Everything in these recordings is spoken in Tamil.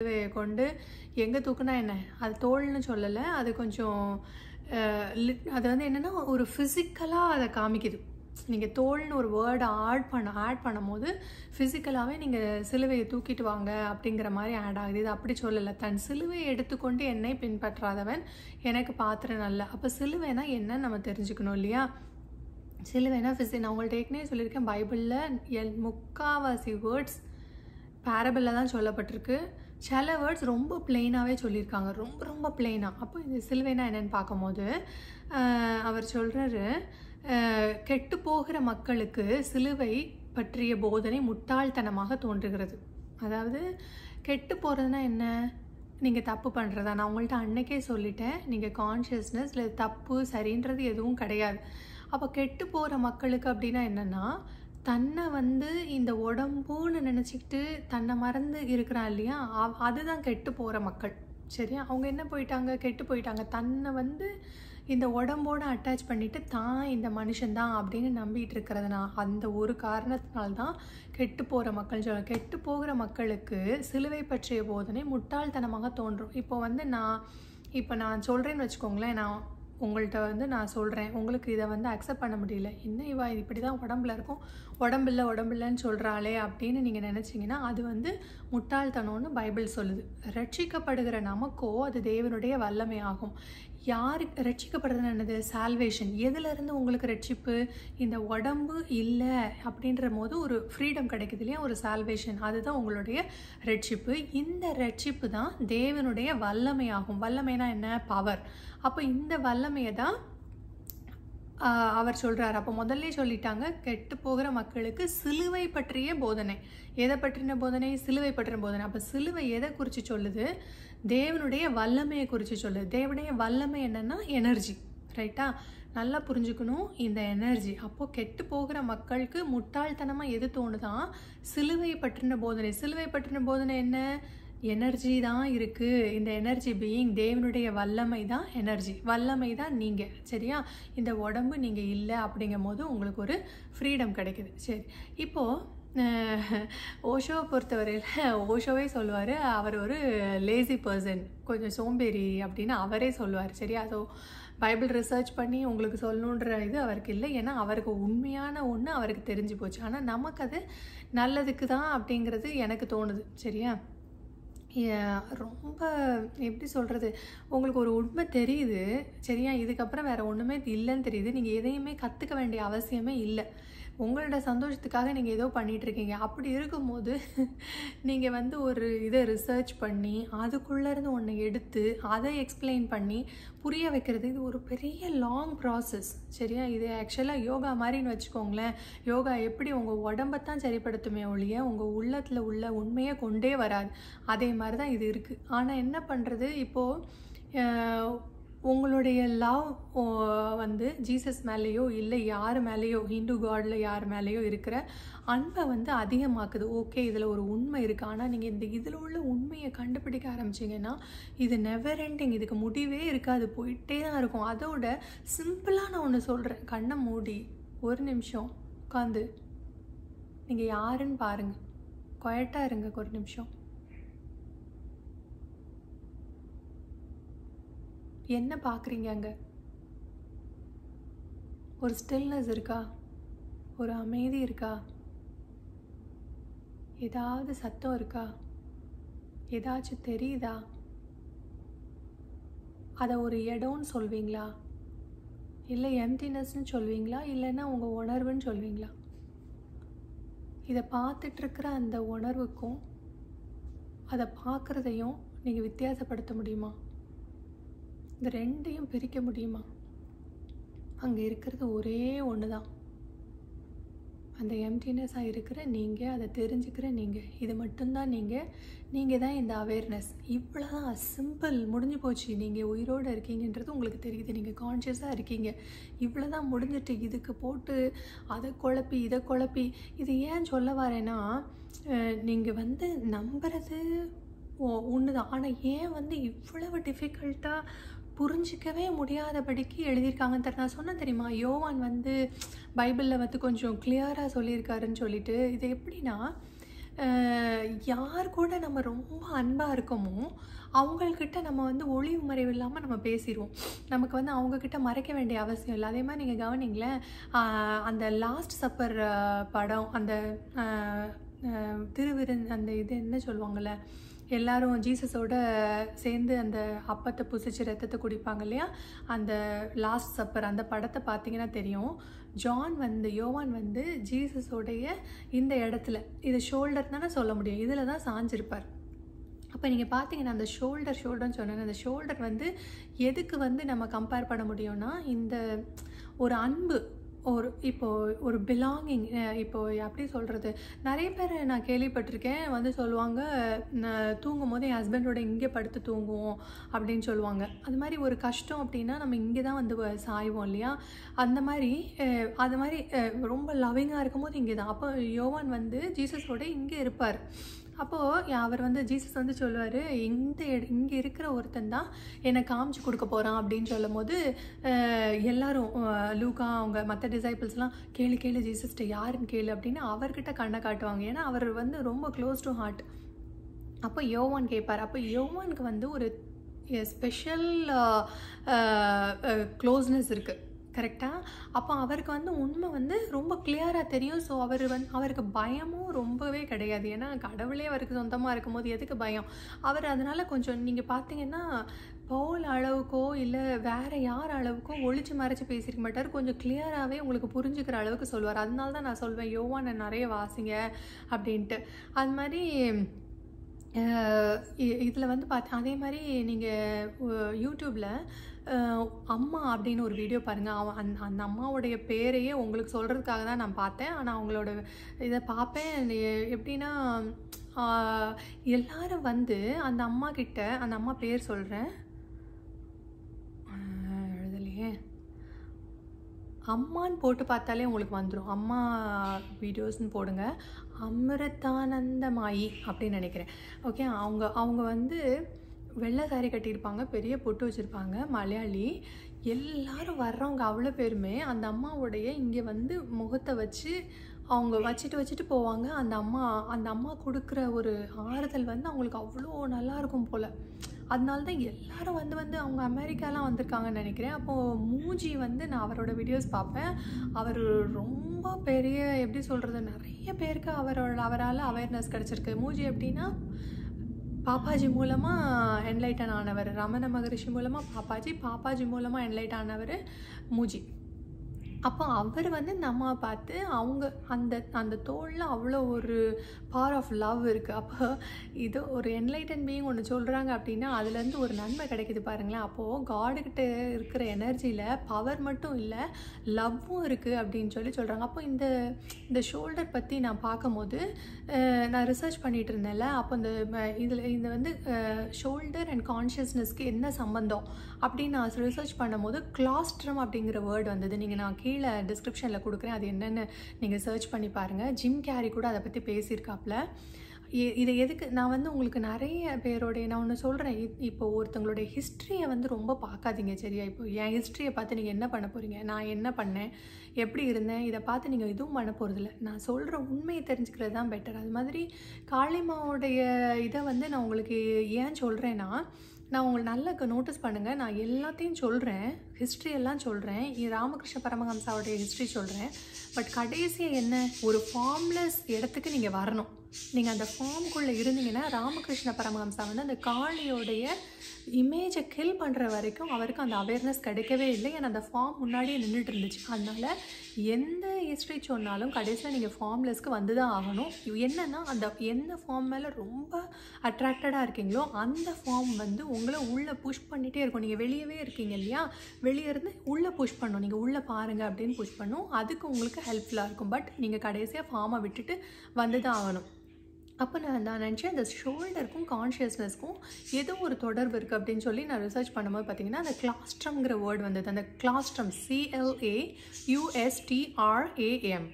கொண்டு எங்கே தூக்குனா என்ன, அது தோல்னு சொல்லலை, அது கொஞ்சம் அது வந்து என்னென்னா ஒரு ஃபிசிக்கலாக அதை காமிக்குது. நீங்கள் தோல்னு ஒரு வேர்டை ஆட் பண்ணும்போது ஃபிசிக்கலாகவே நீங்கள் சிலுவையை தூக்கிட்டு வாங்க அப்படிங்கிற மாதிரி ஆட் ஆகுது. இது அப்படி சொல்லலை. தன் சிலுவையை எடுத்துக்கொண்டு என்னை பின்பற்றாதவன் எனக்கு பாத்திரம் அல்ல. அப்போ சிலுவைனா என்னன்னு நம்ம தெரிஞ்சுக்கணும் இல்லையா? சிலுவைனா நான் உங்கள்ட்ட ஏற்கனவே சொல்லியிருக்கேன், பைபிளில் முக்காவாசி வேர்ட்ஸ் பேரபிளில் தான் சொல்லப்பட்டிருக்கு. சில வேர்ட்ஸ் ரொம்ப பிளெயினாகவே சொல்லியிருக்காங்க, ரொம்ப ரொம்ப பிளெயினாக. அப்போ இந்த சிலுவைனா என்னென்னு பார்க்கும்போது அவர் சொல்கிறாரு, கெட்டு போகிற மக்களுக்கு சிலுவை பற்றிய போதனை முட்டாள்தனமாக தோன்றுகிறது. அதாவது கெட்டு போகிறதுனா என்ன? நீங்கள் தப்பு பண்ணுறதா? நான் உங்கள்கிட்ட அன்னைக்கே சொல்லிட்டேன், நீங்கள் கான்ஷியஸ்னஸ் இல்லை தப்பு சரின்றது எதுவும் கிடையாது. அப்போ கெட்டு போகிற மக்களுக்கு அப்படின்னா என்னென்னா, தன்னை வந்து இந்த உடம்புன்னு நினச்சிக்கிட்டு தன்னை மறந்து இருக்கிறான் இல்லையா, அதுதான் கெட்டு போகிற மக்கள். சரியா? அவங்க என்ன கெட்டு போயிட்டாங்க. தன்னை வந்து இந்த உடம்போடு அட்டாச் பண்ணிவிட்டு தான் இந்த மனுஷன்தான் அப்படின்னு நம்பிட்டு இருக்கிறதுனா, அந்த ஒரு காரணத்தினால்தான் கெட்டு போகிற மக்கள்னு சொல்லுவாங்க. கெட்டு போகிற மக்களுக்கு சிலுவை பற்றிய போதனை முட்டாள்தனமாக தோன்றும். இப்போ வந்து நான் சொல்கிறேன்னு வச்சுக்கோங்களேன், நான் உங்கள்கிட்ட வந்து நான் சொல்கிறேன், உங்களுக்கு இதை வந்து அக்செப்ட் பண்ண முடியல, என்ன இவா இப்படி தான் உடம்புல இருக்கும், உடம்பில்லைன்னு சொல்கிறாளே அப்படின்னு நீங்கள் நினச்சிங்கன்னா அது வந்து முட்டாள்தனம்னு பைபிள் சொல்லுது. ரட்சிக்கப்படுகிற நமக்கோ அது தேவனுடைய வல்லமை ஆகும். யாருக்கு ரட்சிக்கப்படுறதுன்னு என்னது? சால்வேஷன். எதுலேருந்து உங்களுக்கு ரட்சிப்பு? இந்த உடம்பு இல்லை அப்படின்ற போது ஒரு ஃப்ரீடம் கிடைக்குது இல்லையா, ஒரு சால்வேஷன், அதுதான் உங்களுடைய ரட்சிப்பு. இந்த ரட்சிப்பு தான் தேவனுடைய வல்லமை ஆகும். வல்லமைனா என்ன? பவர். அப்போ இந்த வல்லமையை தான் அவர் சொல்கிறார். அப்போ முதல்ல சொல்லிட்டாங்க, கெட்டு போகிற மக்களுக்கு சிலுவை பற்றிய போதனை. எதை பற்றின போதனை? சிலுவை பற்றின போதனை. அப்போ சிலுவை எதை குறித்து சொல்லுது? தேவனுடைய வல்லமையை குறித்து சொல்லுது. தேவனுடைய வல்லமை என்னென்னா எனர்ஜி. ரைட்டா? நல்லா புரிஞ்சுக்கணும் இந்த எனர்ஜி. அப்போது கெட்டு போகிற மக்களுக்கு முட்டாள்தனமாக எது தோணுதான்? சிலுவை பற்றின போதனை. சிலுவை பற்றின போதனை என்ன? எனர்ஜி தான் இருக்குது. இந்த எனர்ஜி பீயிங் தேவனுடைய வல்லமை தான் எனர்ஜி. வல்லமை தான் நீங்கள். சரியா? இந்த உடம்பு நீங்கள் இல்லை அப்படிங்கும் போது உங்களுக்கு ஒரு ஃப்ரீடம் கிடைக்குது. சரி, இப்போது ஓஷோவை பொறுத்தவரையில் ஓஷோவே சொல்லுவார், அவர் ஒரு லேசி பர்சன், கொஞ்சம் சோம்பேறி அப்படின்னு அவரே சொல்லுவார். சரியா? ஸோ பைபிள் ரிசர்ச் பண்ணி உங்களுக்கு சொல்லணுன்ற இது அவருக்கு இல்லை. ஏன்னா அவருக்கு உண்மையான ஒன்று அவருக்கு தெரிஞ்சு போச்சு. ஆனால் நமக்கு அது நல்லதுக்கு தான் அப்படிங்கிறது எனக்கு தோணுது. சரியா? ரொம்ப எப்படி சொல்கிறது, உங்களுக்கு ஒரு உண்மை தெரியுது. சரியா? இதுக்கப்புறம் வேறு ஒன்றுமே இல்லைன்னு தெரியுது. நீங்கள் எதையுமே கற்றுக்க வேண்டிய அவசியமே இல்லை. உங்களோட சந்தோஷத்துக்காக நீங்கள் ஏதோ பண்ணிகிட்ருக்கீங்க. அப்படி இருக்கும்போது நீங்கள் வந்து ஒரு இதை ரிசர்ச் பண்ணி அதுக்குள்ளேருந்து ஒன்று எடுத்து அதை எக்ஸ்பிளைன் பண்ணி புரிய வைக்கிறது, இது ஒரு பெரிய லாங் ப்ராசஸ். சரியா? இது ஆக்சுவலாக யோகா மாதிரின்னு வச்சுக்கோங்களேன். யோகா எப்படி உங்கள் உடம்பைத்தான் சரிப்படுத்துமே ஒழிய உங்கள் உள்ளத்தில் உள்ள உண்மையை கொண்டே வராது. அதே மாதிரி தான் இது இருக்குது. ஆனால் என்ன பண்ணுறது, இப்போது உங்களுடைய லவ் வந்து ஜீசஸ் மேலேயோ இல்லை யார் மேலேயோ, ஹிந்து காடில் யார் மேலேயோ இருக்கிற அன்பை வந்து அதிகமாக்குது. ஓகே, இதில் ஒரு உண்மை இருக்குது. ஆனால் நீங்கள் இதில் உள்ள உண்மையை கண்டுபிடிக்க ஆரம்பிச்சிங்கன்னா இது நெவர் எண்டிங். இதுக்கு முடிவே இருக்காது, போயிட்டே தான் இருக்கும். அதோட சிம்பிளாக நான் ஒன்று சொல்கிறேன். கண்ணை மூடி ஒரு நிமிஷம் உட்காந்து நீங்கள் யாருன்னு பாருங்கள். குவைட்டாக இருங்க ஒரு நிமிஷம். என்ன பார்க்குறீங்க? அங்கே ஒரு ஸ்டில்னஸ் இருக்கா? ஒரு அமைதி இருக்கா? ஏதாவது சத்தம் இருக்கா? ஏதாச்சும் தெரியுதா? அதை ஒரு இடம்னு சொல்வீங்களா, இல்லை எம்டினஸ்ன்னு சொல்வீங்களா, இல்லைன்னா உங்கள் உணர்வுன்னு சொல்வீங்களா? இதை பார்த்துட்ருக்கிற அந்த உணர்வுக்கும் அதை பார்க்குறதையும் நீங்கள் வித்தியாசப்படுத்த முடியுமா? இந்த ரெண்டையும் பிரிக்க முடியுமா? அங்கே இருக்கிறது ஒரே ஒன்று தான். அந்த எம்டினஸாக இருக்கிற நீங்கள், அதை தெரிஞ்சுக்கிற நீங்கள், இது மட்டும்தான் நீங்கள் தான் இந்த அவேர்னஸ். இவ்வளோதான், சிம்பிள், முடிஞ்சு போச்சு. நீங்கள் உயிரோடு இருக்கீங்கன்றது உங்களுக்கு தெரியுது, நீங்கள் கான்ஷியஸாக இருக்கீங்க. இவ்வளோ தான் முடிஞ்சிட்டு. இதுக்கு போட்டு அதை குழப்பி இதை குழப்பி இது ஏன் சொல்ல வரேன்னா, நீங்கள் வந்து நம்புறது ஒன்று தான். ஆனால் ஏன் வந்து இவ்வளவு டிஃபிகல்ட்டாக புரிஞ்சிக்கவே முடியாதபடிக்கு எழுதியிருக்காங்கன்னு நான் சொன்னேன் தெரியுமா? யோவான் வந்து பைபிளில் வந்து கொஞ்சம் கிளியராக சொல்லியிருக்காருன்னு சொல்லிட்டு. இது எப்படின்னா, யார் கூட நம்ம ரொம்ப அன்பாக இருக்கோமோ அவங்கக்கிட்ட நம்ம வந்து ஒளிவு மறைவு இல்லாமல் நம்ம பேசிடுவோம். நமக்கு வந்து அவங்கக்கிட்ட மறைக்க வேண்டிய அவசியம் இல்லை. அதே மாதிரி நீங்கள் கவனிங்களேன், அந்த லாஸ்ட் சப்பர் படம், அந்த அந்த இது என்ன சொல்லுவாங்கள்ல, எல்லாரும் ஜீசஸோட சேர்ந்து அந்த அப்பத்தை புசிச்சு ரத்தத்தை குடிப்பாங்க இல்லையா, அந்த லாஸ்ட் சப்பர் அந்த படத்தை பார்த்தீங்கன்னா தெரியும். யோவான் வந்து ஜீசஸோடைய இந்த இடத்துல, இது ஷோல்டர் தானே சொல்ல முடியும், இதில் தான் சாஞ்சிருப்பார். அப்போ நீங்கள் பார்த்தீங்கன்னா அந்த ஷோல்டர்னு சொன்னேன், அந்த ஷோல்டர் வந்து எதுக்கு வந்து நம்ம கம்பேர் பண்ண முடியும்னா, இந்த ஒரு அன்பு, ஒரு பிலாங்கிங். இப்போது எப்படி சொல்கிறது, நிறைய பேர் நான் கேள்விப்பட்டிருக்கேன் வந்து சொல்லுவாங்க, தூங்கும் போது என் ஹஸ்பண்டோட இங்கே படுத்து தூங்குவோம் அப்படின்னு சொல்லுவாங்க. அது மாதிரி ஒரு கஷ்டம் அப்படின்னா நம்ம இங்கே தான் வந்து சாய்வோம் இல்லையா, அந்த மாதிரி அது மாதிரி ரொம்ப லவ்விங்காக இருக்கும்போது இங்கே தான். அப்போ யோவான் வந்து ஜீசஸோட இங்கே இருப்பார். அப்போது அவர் வந்து ஜீசஸ் வந்து சொல்லுவார், இங்கே இருக்கிற ஒருத்தன் தான் என்னை காமிச்சு கொடுக்க போகிறான் அப்படின்னு சொல்லும் போது எல்லாரும் லூக்கா அவங்க மற்ற டிசைபிள்ஸ்லாம் கேளு ஜீசஸ்ட்ட யாருன்னு கேளு அப்படின்னு அவர்கிட்ட கண்ணை காட்டுவாங்க. ஏன்னா அவர் வந்து ரொம்ப க்ளோஸ் டு ஹார்ட். அப்போ யோவான் கேட்பார். அப்போ யோவானுக்கு வந்து ஒரு ஸ்பெஷல் க்ளோஸ்னஸ் இருக்குது, கரெக்டாக? அப்போ அவருக்கு வந்து உண்மை வந்து ரொம்ப கிளியராக தெரியும். ஸோ அவருக்கு பயமும் ரொம்பவே கிடையாது. ஏன்னா கடவுளே அவருக்கு சொந்தமாக இருக்கும்போது எதுக்கு பயம்? அவர் அதனால் கொஞ்சம் நீங்கள் பார்த்தீங்கன்னா பவுல் அளவுக்கோ இல்லை வேறு யார் அளவுக்கோ ஒளிச்சு மறைச்சி பேசியிருக்க மாட்டார். கொஞ்சம் கிளியராகவே உங்களுக்கு புரிஞ்சுக்கிற அளவுக்கு சொல்லுவார். அதனால தான் நான் சொல்வேன் யோவானை நிறைய வாசிங்க அப்படின்ட்டு. அது மாதிரி இதில் வந்து அதே மாதிரி நீங்கள் யூடியூப்பில் அம்மா அப்படின்னு ஒரு வீடியோ பாருங்கள். அந்த அம்மாவுடைய பேரையே உங்களுக்கு சொல்கிறதுக்காக தான் நான் பார்த்தேன். ஆனால் அவங்களோட இதை பார்ப்பேன் எப்படின்னா, எல்லாரும் வந்து அந்த அம்மா கிட்ட, அந்த அம்மா பேர் சொல்கிறேன், எழுதலையே, அம்மான்னு போட்டு பார்த்தாலே உங்களுக்கு வந்துடும். அம்மா வீடியோஸ்ன்னு போடுங்க, அமிர்தானந்தமாயி அப்படின்னு நினைக்கிறேன். ஓகே, அவங்க வந்து வெள்ளை சாரி கட்டியிருப்பாங்க, பெரிய பொட்டு வச்சுருப்பாங்க, மலையாளி. எல்லாரும் வர்றவங்க அவ்வளோ பேருமே அந்த அம்மாவுடைய இங்கே வந்து முகத்தை வச்சு அவங்க வச்சுட்டு போவாங்க. அந்த அம்மா கொடுக்குற ஒரு ஆறுதல் வந்து அவங்களுக்கு அவ்வளோ நல்லாயிருக்கும் போல். அதனால தான் எல்லோரும் வந்து அவங்க அமெரிக்காலாம் வந்திருக்காங்கன்னு நினைக்கிறேன். அப்போது மூஜி வந்து நான் அவரோட வீடியோஸ் பார்ப்பேன். அவர் ரொம்ப பெரிய, எப்படி சொல்கிறது, நிறைய பேருக்கு அவரால் அவேர்னஸ் கிடச்சிருக்கு. மூஜி எப்படின்னா, பாப்பாஜி மூலமாக என்லைட்டன் ஆனவர், ரமண மகரிஷி மூலமாக பாப்பாஜி மூலமாக என்லைட் ஆனவர் மூஜி. அப்போ அவர் வந்து இந்த அம்மாவை பார்த்து அந்த தோளில் அவ்வளோ ஒரு பவர் ஆஃப் லவ் இருக்குது. அப்போ இது ஒரு என்லைட்டன் பீயிங் ஒன்று சொல்கிறாங்க அப்படின்னா அதுலேருந்து ஒரு நன்மை கிடைக்கிது பாருங்களேன். அப்போது காடுகிட்ட இருக்கிற எனர்ஜியில் பவர் மட்டும் இல்லை, லவ்வும் இருக்குது அப்படின்னு சொல்கிறாங்க. அப்போ இந்த ஷோல்டர் பற்றி நான் பார்க்கும்போது நான் ரிசர்ச் பண்ணிகிட்டு இருந்தேன்ல, அப்போ இந்த வந்து ஷோல்டர் அண்ட் கான்ஷியஸ்னஸ்க்கு என்ன சம்பந்தம் அப்படின்னு நான் ரிசர்ச் பண்ணும்போது கிளாஸ்ட்ரம் அப்படிங்கிற வேர்டு வந்தது. நான் கீழே டிஸ்கிரிப்ஷனில் கொடுக்குறேன், அது என்னென்னு நீங்கள் சர்ச் பண்ணி பாருங்கள். ஜிம் கேரி கூட அதை பற்றி பேசியிருக்காப்புல. இதை எதுக்கு நான் வந்து உங்களுக்கு நிறைய பேரோடைய நான் ஒன்று சொல்கிறேன். இப்போ ஒருத்தங்களுடைய ஹிஸ்ட்ரியை வந்து ரொம்ப பார்க்காதீங்க, சரியா? இப்போ என் ஹிஸ்ட்ரியை பார்த்து நீங்கள் என்ன பண்ண போகிறீங்க, நான் என்ன பண்ணேன், எப்படி இருந்தேன், இதை பார்த்து நீங்கள் எதுவும் பண்ண போகிறதில்ல. நான் சொல்கிற உண்மையை தெரிஞ்சுக்கிறது தான் பெட்டர். அது மாதிரி காளிமாவுடைய இதை வந்து நான் உங்களுக்கு ஏன் சொல்கிறேன்னா, நான் உங்களுக்கு நல்லா நோட்டீஸ் பண்ணுங்கள், நான் எல்லாத்தையும் சொல்கிறேன், ஹிஸ்ட்ரியெல்லாம் சொல்கிறேன், ராமகிருஷ்ண பரமஹம்சாவுடைய ஹிஸ்ட்ரி சொல்கிறேன். பட் கடைசியாக என்ன, ஒரு ஃபார்ம்லெஸ் இடத்துக்கு நீங்கள் வரணும். நீங்கள் அந்த ஃபார்முக்குள்ளே இருந்தீங்கன்னா ராமகிருஷ்ண பரமஹம்சா வந்து அந்த காளியோடைய இமேஜை கில் பண்ணுற வரைக்கும் அவருக்கு அந்த அவேர்னஸ் கிடைக்கவே இல்லை. ஏன்னா அந்த ஃபார்ம் முன்னாடியே நின்றுட்டு இருந்துச்சு. அதனால் எந்த ஹிஸ்ட்ரி சொன்னாலும் கடைசியில் நீங்கள் ஃபார்ம்லெஸ்க்கு வந்து தான் ஆகணும். என்னென்னா அந்த எந்த ஃபார்ம் மேலே ரொம்ப அட்ராக்டடாக இருக்கீங்களோ அந்த ஃபார்ம் வந்து உங்களை உள்ளே புஷ் பண்ணிகிட்டே இருக்கும். நீங்கள் வெளியவே இருக்கீங்க இல்லையா, வெளியே இருந்து உள்ளே புஷ் பண்ணணும், நீங்கள் உள்ளே பாருங்கள் அப்படின்னு புஷ் பண்ணும். அதுக்கு உங்களுக்கு ஹெல்ப்ஃபுல்லாக இருக்கும். பட் நீங்கள் கடைசியாக ஃபார்மை விட்டுட்டு வந்து தான் ஆகணும். அப்போ நான் நினச்சேன் இந்த ஷோல்டருக்கும் கான்ஷியஸ்னஸ்க்கும் ஏதோ ஒரு தொடர்பு இருக்குது அப்படின்னு சொல்லி நான் ரிசர்ச் பண்ணும்போது பார்த்தீங்கன்னா அந்த கிளாஸ்ட்ரம்ங்கிற வேர்டு வந்தது. அந்த கிளாஸ்ட்ரம் CLAUSTRAM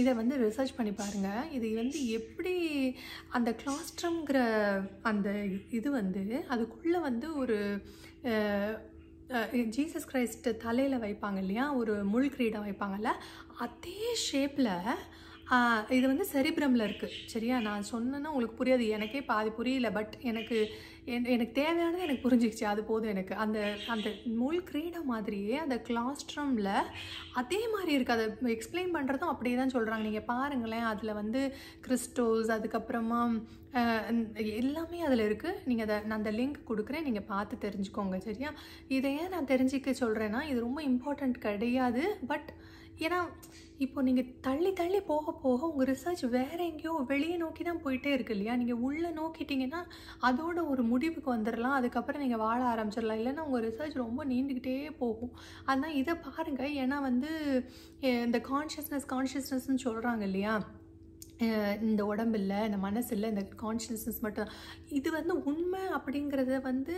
இதை வந்து ரிசர்ச் பண்ணி பாருங்கள். இது வந்து எப்படி அந்த கிளாஸ்ட்ரம்ங்கிற அந்த இது வந்து அதுக்குள்ளே வந்து ஒரு ஜீசஸ் கிரைஸ்ட் தலையில் வைப்பாங்க இல்லையா, ஒரு முள் கிரீடம் வைப்பாங்கல்ல, அதே ஷேப்பில் இது வந்து செரிப்ரமில் இருக்குது. சரியா? நான் சொன்னேன்னா உங்களுக்கு புரியாது, எனக்கே பாதி புரியல. பட் எனக்கு எனக்கு தேவையானது எனக்கு புரிஞ்சிக்கிச்சு, அது போதும் எனக்கு. அந்த அந்த முள் கிரீடம் மாதிரியே அந்த கிளாஸ்ட்ரமில் அதே மாதிரி இருக்குது. அதை எக்ஸ்பிளைன் பண்ணுறதும் அப்படியே தான் சொல்கிறாங்க. நீங்கள் பாருங்களேன், அதில் வந்து கிறிஸ்டோஸ், அதுக்கப்புறமா எல்லாமே அதில் இருக்குது. நீங்கள் நான் அந்த லிங்க் கொடுக்குறேன், நீங்கள் பார்த்து தெரிஞ்சுக்கோங்க. சரியா? இதை ஏன் நான் தெரிஞ்சிக்க சொல்கிறேன்னா, இது ரொம்ப இம்பார்ட்டண்ட் கிடையாது. பட் ஏன்னா இப்போ நீங்கள் தள்ளி தள்ளி போக போக உங்கள் ரிசர்ச் வேறு எங்கேயோ வெளியே நோக்கி தான் போயிட்டே இருக்கு இல்லையா? நீங்கள் உள்ளே நோக்கிட்டிங்கன்னா அதோட ஒரு முடிவுக்கு வந்துடலாம். அதுக்கப்புறம் நீங்கள் வாழ ஆரம்பிச்சிடலாம். இல்லைன்னா உங்கள் ரிசர்ச் ரொம்ப நீண்டுக்கிட்டே போகும். அதனால் இதை பாருங்கள். ஏன்னா வந்து இந்த கான்ஷியஸ்னஸ்ன்னு சொல்கிறாங்க இல்லையா? இந்த உடம்பு இல்லை, இந்த மனசு இல்லை, இந்த கான்ஷியஸ்னஸ் மட்டும். இது வந்து உண்மை அப்படிங்கிறத வந்து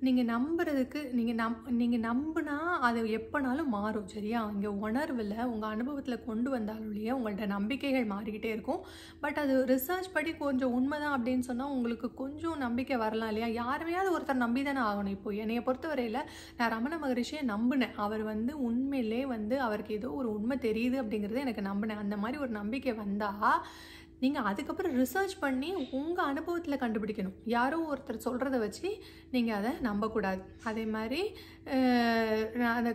நீங்கள் நம்புறதுக்கு நீங்கள் நம்பினா அது எப்போனாலும் மாறும். சரியா? இங்கே உணர்வில் உங்கள் அனுபவத்தில் கொண்டு வந்தாலும் இல்லையா, உங்கள்கிட்ட நம்பிக்கைகள் மாறிக்கிட்டே இருக்கும். பட் அது ரிசர்ச் படி கொஞ்சம் உண்மை தான் அப்படின்னு சொன்னால் உங்களுக்கு கொஞ்சம் நம்பிக்கை வரலாம் இல்லையா? யாருமையாவது ஒருத்தர் நம்பி தானே ஆகணும். இப்போ என்னையை பொறுத்தவரையில் நான் ரமண மகரிஷியை நம்பினேன். அவர் வந்து உண்மையிலே வந்து அவருக்கு ஏதோ ஒரு உண்மை தெரியுது அப்படிங்கிறத எனக்கு நம்பினேன். அந்த மாதிரி ஒரு நம்பிக்கை வந்தால் நீங்கள் அதுக்கப்புறம் ரிசர்ச் பண்ணி உங்கள் அனுபவத்தில் கண்டுபிடிக்கணும். யாரோ ஒருத்தர் சொல்கிறத வச்சு நீங்கள் அதை நம்பக்கூடாது. அதே மாதிரி அந்த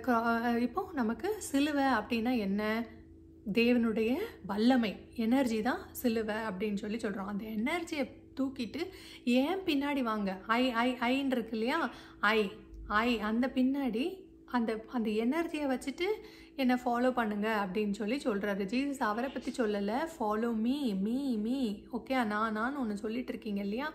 இப்போ நமக்கு சிலுவை அப்படின்னா என்ன? தேவனுடைய வல்லமை, எனர்ஜி தான் சிலுவை அப்படின்னு சொல்கிறோம். அந்த எனர்ஜியை தூக்கிட்டு ஏன் பின்னாடி வாங்க. ஐன்னு இருக்கு இல்லையா? ஐ அந்த பின்னாடி அந்த எனர்ஜியை வச்சுட்டு என்னை ஃபாலோ பண்ணுங்க அப்படின்னு சொல்கிறாரு. ஜீசஸ் அவரை பற்றி சொல்லலை, ஃபாலோ மீ ஓகே, நான் ஒன்று சொல்லிட்டு இருக்கீங்க இல்லையா?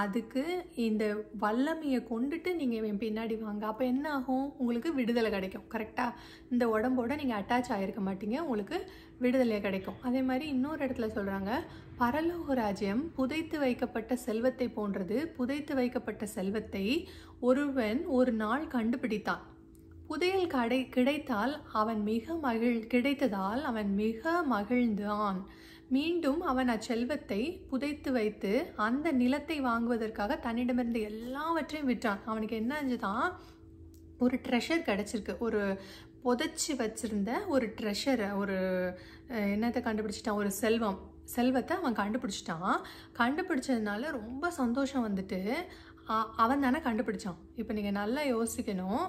அதுக்கு இந்த வல்லமையை கொண்டுட்டு நீங்கள் என் பின்னாடி வாங்க. அப்போ என்ன ஆகும்? உங்களுக்கு விடுதலை கிடைக்கும். கரெக்டாக? இந்த உடம்போட நீங்கள் அட்டாச் ஆகிருக்க மாட்டீங்க, உங்களுக்கு விடுதலை கிடைக்கும். அதே மாதிரி இன்னொரு இடத்துல சொல்கிறாங்க, பரலோக ராஜ்யம் புதைத்து வைக்கப்பட்ட செல்வத்தை போன்றது. புதைத்து வைக்கப்பட்ட செல்வத்தை ஒருவன் ஒரு நாள் கண்டுபிடித்தான். புதையல் கிடைத்ததால் அவன் மிக மகிழ்ந்தான். மீண்டும் அவன் அச்செல்வத்தை புதைத்து வைத்து அந்த நிலத்தை வாங்குவதற்காக தன்னிடமிருந்து எல்லாவற்றையும் விற்றான். அவனுக்கு என்ன ஆச்சுதான், ஒரு ட்ரெஷர் கிடச்சிருக்கு. ஒரு புதைச்சி வச்சிருந்த ஒரு ட்ரெஷரை, ஒரு என்னத்தை கண்டுபிடிச்சிட்டான்? ஒரு செல்வத்தை அவன் கண்டுபிடிச்சிட்டான். கண்டுபிடிச்சதுனால ரொம்ப சந்தோஷம் வந்துட்டு அவன் தானே கண்டுபிடிச்சான். இப்போ நீங்கள் நல்லா யோசிக்கணும்.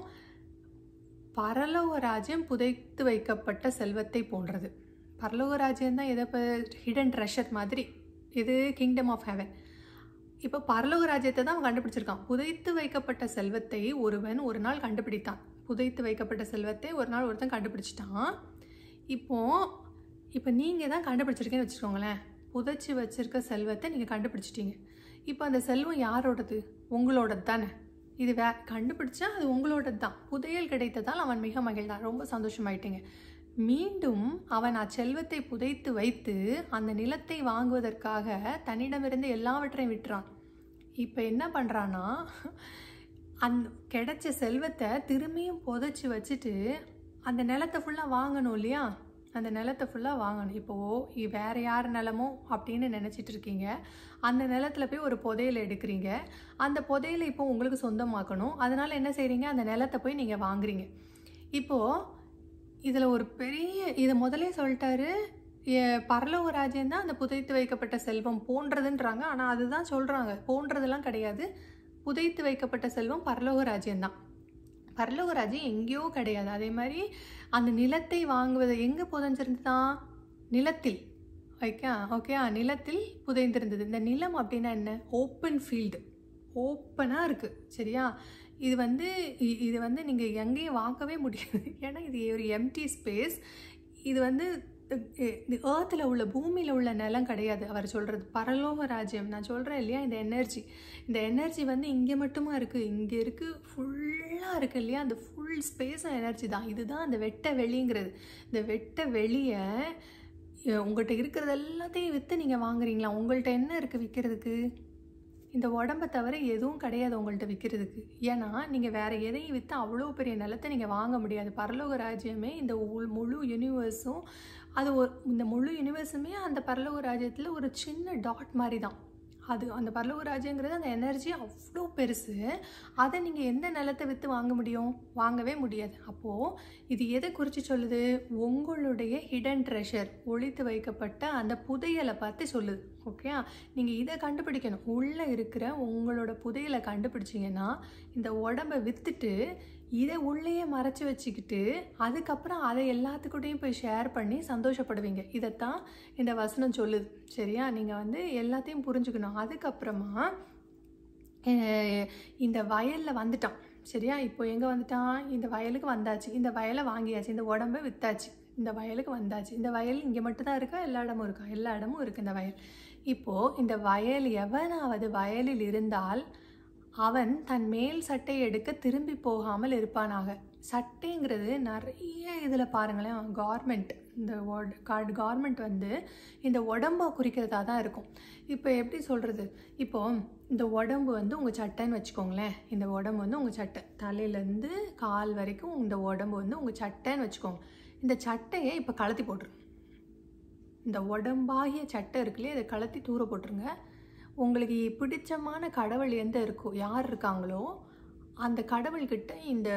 பரலோக ராஜ்யம் புதைத்து வைக்கப்பட்ட செல்வத்தை போன்றது. பரலோக ராஜ்யம் தான் எதை ஹிடன் ட்ரெஷர் மாதிரி. இது கிங்டம் ஆஃப் ஹெவன். இப்போ பரலோக ராஜ்யத்தை தான் அவன் கண்டுபிடிச்சிருக்கான். புதைத்து வைக்கப்பட்ட செல்வத்தை ஒருவன் ஒரு நாள் கண்டுபிடித்தான். புதைத்து வைக்கப்பட்ட செல்வத்தை ஒரு நாள் ஒருத்தன் கண்டுபிடிச்சிட்டான். இப்போ நீங்கள் தான் கண்டுபிடிச்சிருக்கேன்னு வச்சுக்கோங்களேன். புதைச்சி வச்சிருக்க செல்வத்தை நீங்கள் கண்டுபிடிச்சிட்டீங்க. இப்போ அந்த செல்வம் யாரோடது? உங்களோடது தானே. இது கண்டுபிடிச்சா அது உங்களோடது தான். புதையல் கிடைத்ததால் அவன் மிக மகிழ்ந்தான். ரொம்ப சந்தோஷமாயிட்டீங்க. மீண்டும் அவன் அச்செல்வத்தை புதைத்து வைத்து அந்த நிலத்தை வாங்குவதற்காக தன்னிடமிருந்து எல்லாவற்றையும் விட்டுறான். இப்போ என்ன பண்ணுறான்னா, அந்த கிடைச்ச செல்வத்தை திரும்பியும் புதைச்சி வச்சுட்டு அந்த நிலத்தை ஃபுல்லாக வாங்கணும் இல்லையா? அந்த நிலத்தை ஃபுல்லாக வாங்கணும். இப்போது வேறு யார் நிலமோ அப்படின்னு நினச்சிட்டு இருக்கீங்க. அந்த நிலத்தில் போய் ஒரு புதையலை எடுக்கிறீங்க. அந்த புதையலை இப்போ உங்களுக்கு சொந்தமாக்கணும். அதனால் என்ன செய்கிறீங்க? அந்த நிலத்தை போய் நீங்கள் வாங்குறீங்க. இப்போது இதில் ஒரு இதை முதலே சொல்லிட்டாரு, பரலோக ராஜ்யம் தான் அந்த புதைத்து வைக்கப்பட்ட செல்வம் போன்றதுன்றாங்க. ஆனால் அதுதான் சொல்கிறாங்க, போன்றதெல்லாம் கிடையாது. புதைத்து வைக்கப்பட்ட செல்வம் பரலோக ராஜ்யம்தான். பரலோக ராஜ்யம் எங்கேயோ கிடையாது. அதே மாதிரி அந்த நிலத்தை வாங்குவது எங்கே புதைஞ்சிருந்துதான்? நிலத்தில். ஓகே, நிலத்தில் புதைந்திருந்தது. இந்த நிலம் அப்படின்னா என்ன? ஓப்பன் ஃபீல்டு, ஓப்பனாக இருக்குது. சரியா? இது வந்து நீங்கள் எங்கேயும் வாங்கவே முடியாது. ஏன்னா இது ஒரு எம்டி ஸ்பேஸ். இது வந்து ஏர்த்தில் உள்ள, பூமியில் உள்ள நிலம் கிடையாது. அவர் சொல்கிறது பரலோக ராஜ்யம். நான் சொல்கிறேன் இல்லையா, இந்த எனர்ஜி வந்து இங்கே மட்டுமா இருக்குது, இங்கே இருக்குது, ஃபுல்லாக இருக்குது இல்லையா? அந்த ஃபுல் ஸ்பேஸும் எனர்ஜி தான். இதுதான் அந்த வெட்ட வெளிங்கிறது. இந்த வெட்ட வெளியை உங்கள்கிட்ட இருக்கிறது எல்லாத்தையும் விற்று நீங்கள் வாங்குறீங்களா? உங்கள்கிட்ட என்ன இருக்குது விற்கிறதுக்கு? இந்த உடம்பை தவிர எதுவும் கிடையாது உங்கள்கிட்ட விற்கிறதுக்கு. ஏன்னா நீங்கள் வேறு எதையும் விற்று அவ்வளோ பெரிய நிலத்தை நீங்கள் வாங்க முடியாது. பரலோக ராஜ்யமே இந்த முழு யூனிவர்ஸும், இந்த முழு யூனிவர்ஸுமே அந்த பரலோக ராஜ்யத்தில் ஒரு சின்ன டாட் மாதிரி தான். அது அந்த பரலோக ராஜ்யங்கிறது அந்த எனர்ஜி அவ்வளோ பெருசு. அதை நீங்கள் எந்த நிலத்தை விற்று வாங்க முடியும்? வாங்கவே முடியாது. அப்போது இது எதை குறித்து சொல்லுது? உங்களுடைய ஹிடன் ட்ரெஷர், ஒளித்து வைக்கப்பட்ட அந்த புதையலை பார்த்து சொல்லுது. ஓகே, நீங்கள் இதை கண்டுபிடிக்கணும். உள்ளே இருக்கிற உங்களோட புதையலை கண்டுபிடிச்சிங்கன்னா இந்த உடம்பை விற்றுட்டு இதை உள்ளேயே மறைச்சி வச்சுக்கிட்டு அதுக்கப்புறம் அதை எல்லாத்துக்கூடையும் போய் ஷேர் பண்ணி சந்தோஷப்படுவீங்க. இதைத்தான் இந்த வசனம் சொல்லுது. சரியா? நீங்கள் வந்து எல்லாத்தையும் புரிஞ்சுக்கணும். அதுக்கப்புறமா இந்த வயலில் வந்துட்டான். சரியா? இப்போ எங்கே வந்துட்டான்? இந்த வயலுக்கு வந்தாச்சு, இந்த வயலை வாங்கியாச்சு, இந்த உடம்பை விற்றாச்சு, இந்த வயலுக்கு வந்தாச்சு. இந்த வயல் இங்கே மட்டும்தான் இருக்கா? எல்லா இடமும் இருக்கா? எல்லா இடமும் இருக்குது இந்த வயல். இப்போது இந்த வயல், எவனாவது வயலில் இருந்தால் அவன் தன் மேல் சட்டையை எடுக்க திரும்பி போகாமல் இருப்பானாக. சட்டைங்கிறது நிறைய இதில் பாருங்களேன், கார்மெண்ட், இந்த கார்மெண்ட் வந்து இந்த உடம்பை குறிக்கிறதா தான் இருக்கும். இப்போ எப்படி சொல்கிறது? இப்போது இந்த உடம்பு வந்து உங்கள் சட்டைன்னு வச்சுக்கோங்களேன். இந்த உடம்பு வந்து உங்கள் சட்டை, தலையிலேருந்து கால் வரைக்கும் இந்த உடம்பு வந்து உங்கள் சட்டைன்னு வச்சுக்கோங்க. இந்த சட்டையை இப்போ கழட்டி போட்டுருங்க. இந்த உடம்பாகிய சட்டை இருக்குல்லையே, இதை கழட்டி தூர போட்டுருங்க. உங்களுக்கு பிடிச்சமான கடவுள் எந்த இருக்கோ, யார் இருக்காங்களோ அந்த கடவுள்கிட்ட இந்த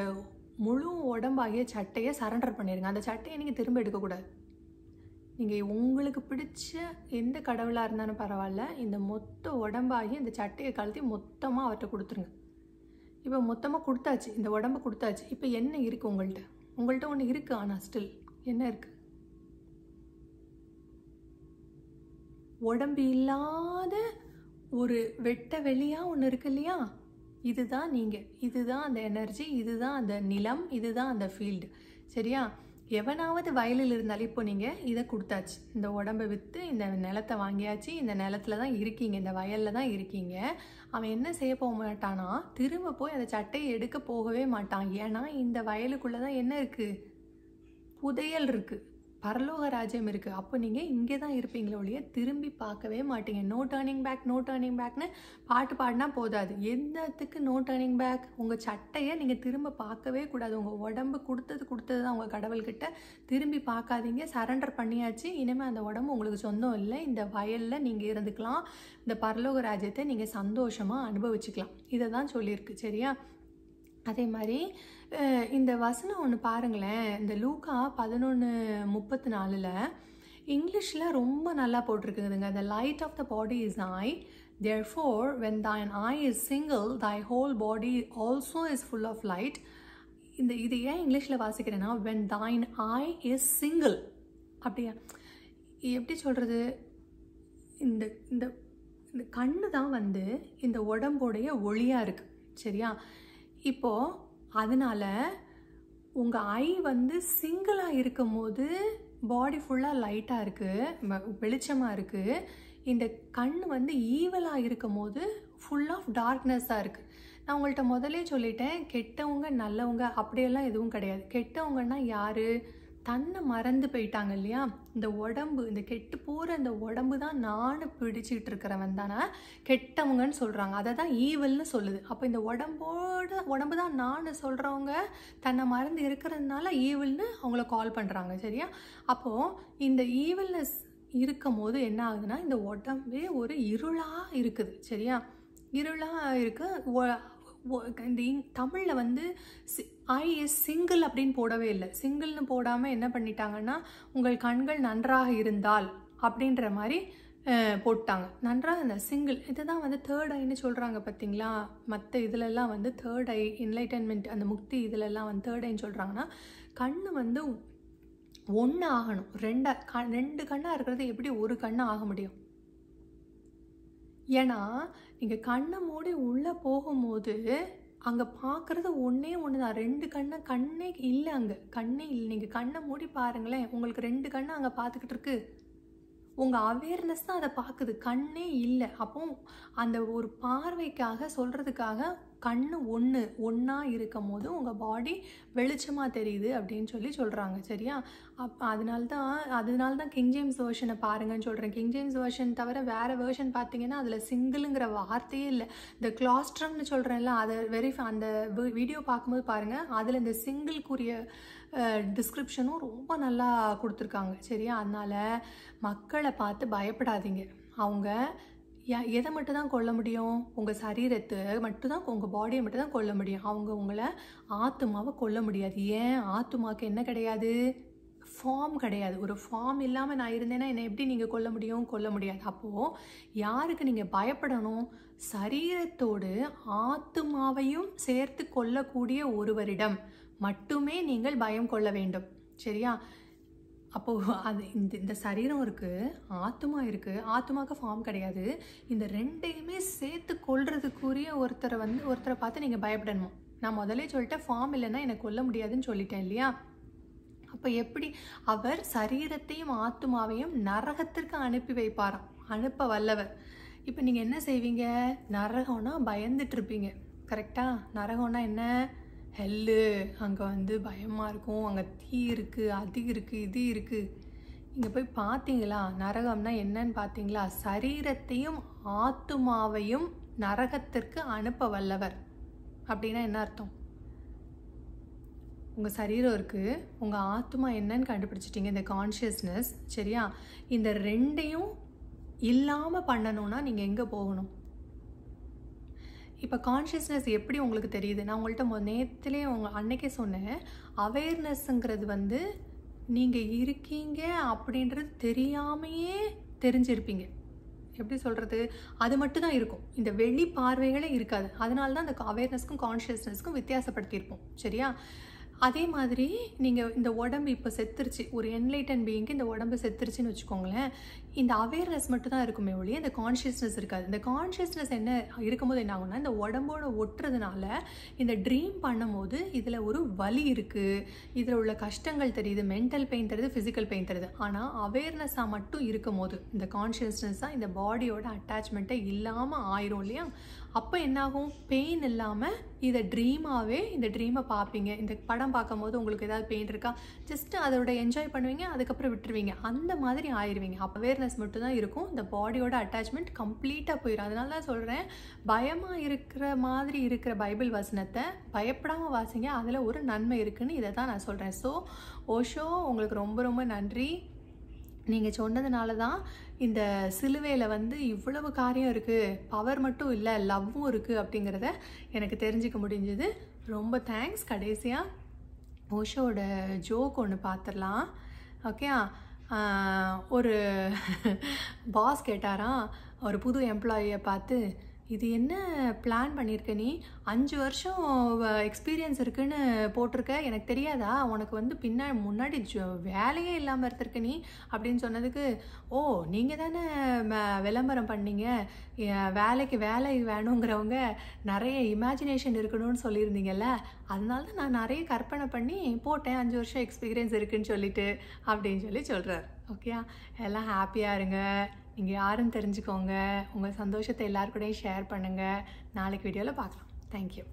முழு உடம்பாகிய சட்டையை சரண்டர் பண்ணிடுங்க. அந்த சட்டையை நீங்கள் திரும்ப எடுக்கக்கூடாது. நீங்கள் உங்களுக்கு பிடிச்ச எந்த கடவுளாக இருந்தாலும் பரவாயில்ல, இந்த மொத்த உடம்பாகி இந்த சட்டையை கழட்டி மொத்தமாக அவர்கிட்ட கொடுத்துருங்க. இப்போ மொத்தமாக கொடுத்தாச்சு, இந்த உடம்பை கொடுத்தாச்சு. இப்போ என்ன இருக்குது உங்கள்கிட்ட? உங்கள்கிட்ட ஒன்று இருக்குது, ஆனால் ஸ்டில் என்ன இருக்குது? உடம்பு இல்லாத ஒரு வெட்ட வெளியாக ஒன்று இருக்கு இல்லையா? இதுதான் நீங்கள், இதுதான் அந்த எனர்ஜி, இதுதான் அந்த நிலம், இதுதான் அந்த ஃபீல்டு. சரியா? எவனாவது வயலில் இருந்தாலும் இப்போ நீங்கள் இதை கொடுத்தாச்சு, இந்த உடம்பை விற்று இந்த நிலத்தை வாங்கியாச்சு, இந்த நிலத்துல தான் இருக்கீங்க, இந்த வயலில் தான் இருக்கீங்க. அவன் என்ன செய்ய போக மாட்டானா, திரும்ப போய் அந்த சட்டையை எடுக்க போகவே மாட்டான். ஏன்னா இந்த வயலுக்குள்ளே தான் என்ன இருக்குது? புதையல் இருக்குது, பரலோக ராஜ்யம் இருக்குது. அப்போ நீங்கள் இங்கே தான் இருப்பீங்களே ஒழிய திரும்பி பார்க்கவே மாட்டீங்க. No turning back, no turning பேக்னு பாட்டு பாடினா போதாது. எந்தத்துக்கு நோ டர்னிங் பேக்? உங்கள் சட்டையை நீங்கள் திரும்ப பார்க்கவே கூடாது. உங்கள் உடம்பு கொடுத்தது தான் உங்கள் கடவுள்கிட்ட. திரும்பி பார்க்காதீங்க, சரண்டர் பண்ணியாச்சு. இனிமேல் அந்த உடம்பு உங்களுக்கு சொந்தம் இல்லை. இந்த வயலில் நீங்கள் இருந்துக்கலாம், இந்த பரலோக ராஜ்யத்தை நீங்கள் சந்தோஷமாக அனுபவிச்சுக்கலாம். இதை தான் சொல்லியிருக்கு. சரியா? அதே மாதிரி இந்த வசனம் ஒன்று பாருங்களேன், இந்த லூக்கா 11:34 இங்கிலீஷில் ரொம்ப நல்லா போட்டிருக்குதுங்க. The light of the body is eye, therefore when thine eye is single, thy whole body also is full of light. இது ஏன் இங்கிலீஷில் வாசிக்கிறேன்னா, when thine eye is single, அப்படியா எப்படி சொல்கிறது? இந்த இந்த இந்த கண்ணு தான் வந்து இந்த உடம்போடைய ஒளியாக இருக்குது. சரியா? இப்போது அதனால் உங்கள் ஐ வந்து சிங்கிளாக இருக்கும் போது பாடி ஃபுல்லாக லைட்டாக இருக்குது, வெளிச்சமாக இருக்குது. இந்த கண் வந்து ஈவலாக இருக்கும் போது ஃபுல் ஆஃப் டார்க்னஸ்ஸாக இருக்குது. நான் உங்கள்கிட்ட முதலே சொல்லிட்டேன், கெட்டவங்க நல்லவங்க அப்படியெல்லாம் எதுவும் கிடையாது. கெட்டவங்கன்னா யார்? தன்னை மறந்து போயிட்டாங்க இல்லையா? இந்த உடம்பு, இந்த கெட்டு போகிற இந்த உடம்பு தான் நான் பிடிச்சிக்கிட்டு இருக்கிறவன் தானே கெட்டவங்கன்னு சொல்கிறாங்க. அதை தான் ஈவல்னு சொல்லுது. அப்போ இந்த உடம்பு தான் நான் சொல்கிறவங்க தன்னை மறந்து இருக்கிறதுனால ஈவல்னு அவங்கள கால் பண்ணுறாங்க. சரியா? அப்போது இந்த ஈவல்னஸ் இருக்கும் போது என்ன ஆகுதுன்னா, இந்த உடம்பே ஒரு இருளாக இருக்குது. சரியா? இருளாக இருக்குது. இந்த தமிழில் வந்து ஐ இஸ் சிங்கிள் அப்படின்னு போடவே இல்லை. சிங்கிள்னு போடாமல் என்ன பண்ணிட்டாங்கன்னா, உங்கள் கண்கள் நன்றாக இருந்தால் அப்படின்ற மாதிரி போட்டாங்க. நன்றாக இந்த சிங்கிள் இதை தான் வந்து தேர்ட் ஐன்னு சொல்கிறாங்க. பார்த்தீங்களா? மற்ற இதிலெல்லாம் வந்து தேர்ட் ஐ, என்லைட்டன்மெண்ட், அந்த முக்தி இதிலெல்லாம் வந்து தேர்ட் ஐன்னு சொல்கிறாங்கன்னா, கண் வந்து ஒன்று ஆகணும். ரெண்டு கண்ணாக இருக்கிறது எப்படி ஒரு கண்ணாக ஆக முடியும்? ஏன்னா நீங்கள் கண்ணை மூடி உள்ளே போகும்போது அங்கே பார்க்குறது ஒன்றே ஒன்று தான். ரெண்டு கண்ணே இல்லை, அங்கே கண்ணே இல்லை. நீங்கள் கண்ணை மூடி பாருங்களேன், உங்களுக்கு ரெண்டு கண்ணை அங்கே பார்த்துக்கிட்டு இருக்கு. உங்கள் அவேர்னஸ் தான் அதை பார்க்குது, கண்ணே இல்லை. அப்போ அந்த ஒரு பார்வைக்காக சொல்கிறதுக்காக கண்ணு ஒன்றா இருக்கும் போது உங்கள் பாடி வெளிச்சமாக தெரியுது அப்படின்னு சொல்கிறாங்க. சரியா? அதனால தான் கிங் ஜேம்ஸ் வேர்ஷனை பாருங்கன்னு சொல்கிறேன். கிங் ஜேம்ஸ் வேர்ஷன் தவிர வேறு வேர்ஷன் பார்த்தீங்கன்னா அதில் சிங்கிளுங்கிற வார்த்தையே இல்லை. இந்த கிளாஸ்ட்ரம்னு சொல்கிறேன்ல, அதை அந்த வீடியோ பார்க்கும்போது பாருங்கள், அதில் இந்த சிங்கிள்க்குரிய டிஸ்கிரிப்ஷனும் ரொம்ப நல்லா கொடுத்துருக்காங்க. சரியா? அதனால் மக்களை பார்த்து பயப்படாதீங்க. அவங்க எதை மட்டும் தான் கொல்ல முடியும்? உங்கள் சரீரத்தை மட்டும் தான், உங்கள் பாடியை மட்டும் தான் கொல்ல முடியும். அவங்க உங்களை ஆத்துமாவை கொல்ல முடியாது. ஏன்? ஆத்துமாவுக்கு என்ன கிடையாது? ஃபார்ம் கிடையாது. ஒரு ஃபார்ம் இல்லாமல் நான் இருந்தேன்னா என்னை எப்படி நீங்கள் கொல்ல முடியும்? கொல்ல முடியாது. அப்போது யாருக்கு நீங்கள் பயப்படணும்? சரீரத்தோடு ஆத்துமாவையும் சேர்த்து கொல்லக்கூடிய ஒருவரிடம் மட்டுமே நீங்கள் பயம் கொள்ள வேண்டும். சரியா? அப்போது அது இந்த சரீரம் இருக்குது, ஆத்மா இருக்குது. ஆத்மாவுக்கு ஃபார்ம் கிடையாது. இந்த ரெண்டையுமே சேர்த்து கொல்றதுக்குரிய ஒருத்தரை பார்த்து நீங்கள் பயப்படணுமா? நான் முதலே சொல்லிட்டேன், ஃபார்ம் இல்லைன்னா என்னை கொல்ல முடியாதுன்னு சொல்லிட்டேன் இல்லையா? அப்போ எப்படி அவர் சரீரத்தையும் ஆத்மாவையும் நரகத்திற்கு அனுப்பி வைப்பாராம். அனுப்ப வல்லவர். இப்போ நீங்கள் என்ன செய்வீங்க? நரகம்னா பயந்துட்டு இருப்பீங்க. கரெக்டாக? நரகம்னா என்ன? ஹெல்லு. அங்கே பயமாக இருக்கும், அங்கே தீ இருக்குது, அது இருக்குது, இது இருக்குது. இங்கே போய் பார்த்தீங்களா நரகம்னா என்னன்னு பார்த்தீங்களா? சரீரத்தையும் ஆத்துமாவையும் நரகத்திற்கு அனுப்ப வல்லவர். அப்படின்னா என்ன அர்த்தம்? உங்கள் சரீரம் இருக்குது, உங்கள் ஆத்மா என்னன்னு கண்டுபிடிச்சிட்டிங்க, இந்த கான்ஷியஸ்னஸ். சரியா? இந்த ரெண்டையும் இல்லாமல் பண்ணணும்னா நீங்கள் எங்கே போகணும்? இப்போ கான்ஷியஸ்னஸ் எப்படி உங்களுக்கு தெரியுது? நான் உங்கள்கிட்ட நேற்றுலேயே அன்னைக்கே சொன்னேன். அவேர்னஸ்ங்கிறது நீங்கள் இருக்கீங்க அப்படின்றது தெரியாமையே தெரிஞ்சிருப்பீங்க. எப்படி சொல்கிறது? அது மட்டும் தான் இருக்கும், இந்த வெளி பார்வைகளே இருக்காது. அதனால தான் அந்த அவேர்னஸ்க்கும் கான்ஷியஸ்னஸ்க்கும் வித்தியாசப்படுத்தியிருப்போம். சரியா? அதே மாதிரி நீங்கள் இந்த உடம்பு இப்போ செத்துருச்சு, ஒரு என்லைட்டன் பீயிங்க்கு இந்த உடம்பு செத்துருச்சுன்னு வச்சுக்கோங்களேன். இந்த அவேர்னஸ் மட்டும் தான் இருக்குமே ஒழிய இந்த கான்ஷியஸ்னஸ் இருக்காது. இந்த கான்ஷியஸ்னஸ் என்ன இருக்கும்போது என்ன ஆகும்னா, இந்த உடம்போட ஒட்டுறதுனால இந்த ட்ரீம் பண்ணும்போது இதில் ஒரு வலி இருக்குது, இதில் உள்ள கஷ்டங்கள் தெரியுது, மென்டல் பெயின் தெரியுது, ஃபிசிக்கல் பெயின் தெரியுது. ஆனால் அவேர்னஸாக மட்டும் இருக்கும் போது, இந்த கான்ஷியஸ்னஸாக இந்த பாடியோட அட்டாச்மெண்ட்டை இல்லாமல் ஆயிரும் இல்லையா? அப்போ என்னாகும்? பெயின் இல்லாமல் இதை ட்ரீமாகவே, இந்த ட்ரீமை பார்ப்பீங்க. இந்த படம் பார்க்கும்போது உங்களுக்கு ஏதாவது பெயின் இருக்கா? ஜஸ்ட்டு அதோட என்ஜாய் பண்ணுவீங்க, அதுக்கப்புறம் விட்டுருவீங்க. அந்த மாதிரி ஆயிடுவீங்க. அப்போ அவேர்னஸ் மட்டும் தான் இருக்கும், இந்த பாடியோட அட்டாச்மெண்ட் கம்ப்ளீட்டாக போயிடும். அதனால தான் சொல்கிறேன், பயமாக இருக்கிற மாதிரி இருக்கிற பைபிள் வசனத்தை பயப்படாமல் வாசிங்க, அதில் ஒரு நன்மை இருக்குதுன்னு இதை தான் நான் சொல்கிறேன். ஸோ ஓஷோ, உங்களுக்கு ரொம்ப ரொம்ப நன்றி. நீங்கள் சொன்னதுனால தான் இந்த சிலுவையில் இவ்வளவு காரியம் இருக்குது, பவர் மட்டும் இல்லை, லவ்வும் இருக்குது அப்படிங்கிறத எனக்கு தெரிஞ்சுக்க முடிஞ்சது. ரொம்ப தேங்க்ஸ். கடைசியாக ஓஷோட ஜோக் ஒன்று பார்த்துடலாம். ஓகே? ஒரு பாஸ் கேட்டாராம் ஒரு புது எம்ப்ளாயியை பார்த்து, இது என்ன பிளான் பண்ணியிருக்க நீ? 5 வருஷம் எக்ஸ்பீரியன்ஸ் இருக்குன்னு போட்டிருக்க, எனக்கு தெரியாதா? உனக்கு முன்னாடி வேலையே இல்லாமல் இருந்திருக்க நீ அப்படின்னு சொன்னதுக்கு, ஓ நீங்கள் தானே விளம்பரம் பண்ணீங்க, வேலைக்கு வேலை வேணுங்கிறவங்க நிறைய இமேஜினேஷன் இருக்கணும்னு சொல்லியிருந்தீங்கல்ல, அதனால தான் நான் நிறைய கற்பனை பண்ணி போட்டேன், 5 வருஷம் எக்ஸ்பீரியன்ஸ் இருக்குன்னு சொல்லிட்டு அப்படின்னு சொல்கிறார். ஓகே? எல்லாம் ஹாப்பியாக இருங்க. நீங்கள் யாருன்னு தெரிஞ்சுக்கோங்க. உங்கள் சந்தோஷத்தை எல்லாருக்கூடையும் ஷேர் பண்ணுங்கள். நாளைக்கு வீடியோவில் பார்க்கலாம். தேங்க்யூ.